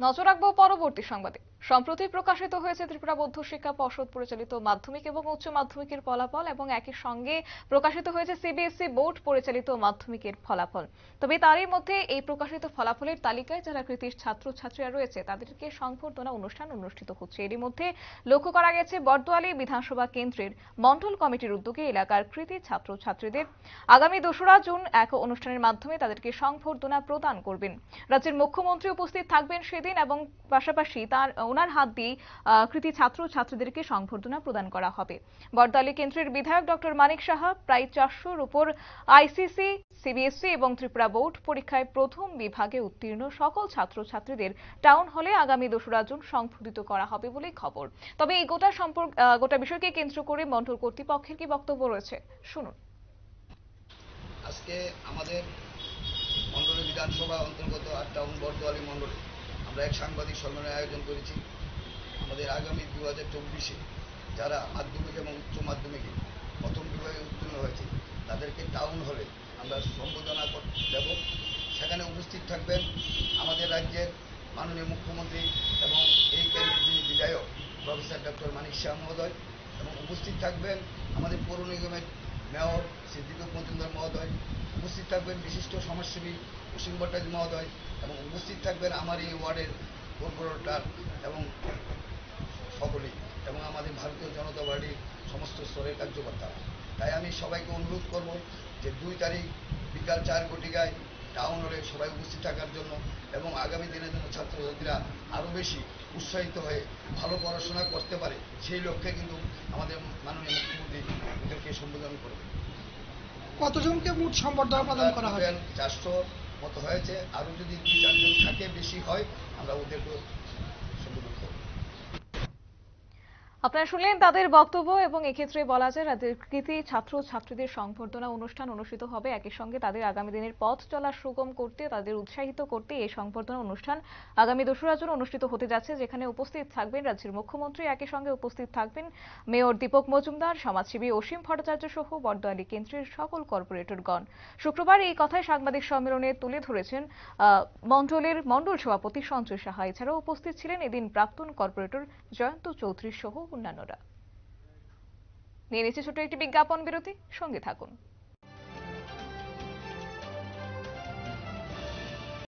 নজর রাখবো পরবর্তী সংবাদে। সম্প্রতি প্রকাশিত হয়েছে ত্রিপুরা বৌদ্ধ শিক্ষা পর্ষদ পরিচালিত মাধ্যমিক এবং উচ্চ মাধ্যমিকের ফলাফল এবং একই সঙ্গে প্রকাশিত হয়েছে সিবিএসই বোর্ড পরিচালিত মাধ্যমিকের ফলাফল। তবে তারই মধ্যে এই প্রকাশিত ফলাফলের তালিকায় যারা কৃতির ছাত্রছাত্রীরা রয়েছে তাদেরকে সংবর্ধনা অনুষ্ঠান অনুষ্ঠিত হচ্ছে। এরই মধ্যে লক্ষ্য করা গেছে বর্দোয়ালী বিধানসভা কেন্দ্রের মণ্ডল কমিটির উদ্যোগে এলাকার কৃতি ছাত্রছাত্রীদের আগামী 2রা জুন এক অনুষ্ঠানের মাধ্যমে তাদেরকে সংবর্ধনা প্রদান করবেন। রাজ্যের মুখ্যমন্ত্রী উপস্থিত থাকবেন সেদিন এবং পাশাপাশি ওনার হাত দিয়ে কৃতি ছাত্রছাত্রীদেরকে সংবর্ধনা প্রদান করা হবে। বর্দোয়ালী কেন্দ্রের বিধায়ক ডক্টর মানিক সাহা প্রায় 400-র উপর আইসিসি, সিবিএসই এবং ত্রিপুরা বোর্ড পরীক্ষায় প্রথম বিভাগে উত্তীর্ণ সকল ছাত্রছাত্রীদের টাউন হলে আগামী 2রা জুন সংবর্ধিত করা হবে বলে খবর। তবে এই গোটা বিষয়কে কেন্দ্র করে মণ্ডল কর্তৃপক্ষের কি বক্তব্য রয়েছে শুনুন। আজকে আমাদের মণ্ডলী বিধানসভা অন্তর্গত 8 টাউন বর্দোয়ালী মণ্ডলে আমরা এক সাংবাদিক সম্মেলনের আয়োজন করেছি। আমাদের আগামী 2024-এ যারা মাধ্যমিক এবং উচ্চ মাধ্যমিকে প্রথম বিভাগে উত্তীর্ণ হয়েছে তাদেরকে টাউন হলে আমরা সম্বোধনা দেব। সেখানে উপস্থিত থাকবেন আমাদের রাজ্যের মাননীয় মুখ্যমন্ত্রী এবং এই কেন্দ্রের যিনি বিধায়ক প্রফেসর ডক্টর মানিক শাহ মহোদয়, এবং উপস্থিত থাকবেন আমাদের পৌর নিগমের মেয়র শ্রী দীপক মজুমদার মহোদয়, উপস্থিত থাকবেন বিশিষ্ট সমাজসেবী অসীম ভট্টাচার্য মহোদয়, এবং উপস্থিত থাকবেন আমার এই ওয়ার্ডের কর্পোরেটর এবং সকলেই, এবং আমাদের ভারতীয় জনতা পার্টির সমস্ত স্তরের কার্যকর্তা। তাই আমি সবাইকে অনুরোধ করব যে 2 তারিখ বিকাল 4 ঘটিকায় টাউন হলে সবাই উপস্থিত থাকার জন্য, এবং আগামী দিনের জন্য ছাত্রছাত্রীরা আরও বেশি উৎসাহিত হয়ে ভালো পড়াশোনা করতে পারে সেই লক্ষ্যে কিন্তু আমাদের মাননীয় মুখ্যমন্ত্রী ওদেরকে সম্বোধন করবে। কতজনকে মোট সম্বর্ধনা প্রদান করা হবে? 400 মতো হয়েছে, আরও যদি 2-4 জন থাকে বেশি হয় আমরা ওদেরকে সম্বোধন করব। আপনারা শুনলেন তাদের বক্তব্য এবং এক্ষেত্রে বলা যায় রাজ্যের কৃতি ছাত্রছাত্রীদের সংবর্ধনা অনুষ্ঠান অনুষ্ঠিত হবে। একই সঙ্গে তাদের আগামী দিনের পথ চলা সুগম করতে, তাদের উৎসাহিত করতে এই সংবর্ধনা অনুষ্ঠান আগামী 2রা জুন অনুষ্ঠিত হতে যাচ্ছে, যেখানে উপস্থিত থাকবেন রাজ্যের মুখ্যমন্ত্রী, একই সঙ্গে উপস্থিত থাকবেন মেয়র দীপক মজুমদার, সমাজসেবী অসীম ভট্টাচার্য সহ বর্দোয়ালী কেন্দ্রের সকল কর্পোরেটরগণ। শুক্রবার এই কথায় সাংবাদিক সম্মেলনে তুলে ধরেছেন মণ্ডল সভাপতি সঞ্জয় সাহা। এছাড়াও উপস্থিত ছিলেন এদিন প্রাক্তন কর্পোরেটর জয়ন্ত চৌধুরী সহ অন্যান্যরা। নিয়ে নিচ্ছে ছোট্ট একটি বিজ্ঞাপন বিরতি, সঙ্গে থাকুন।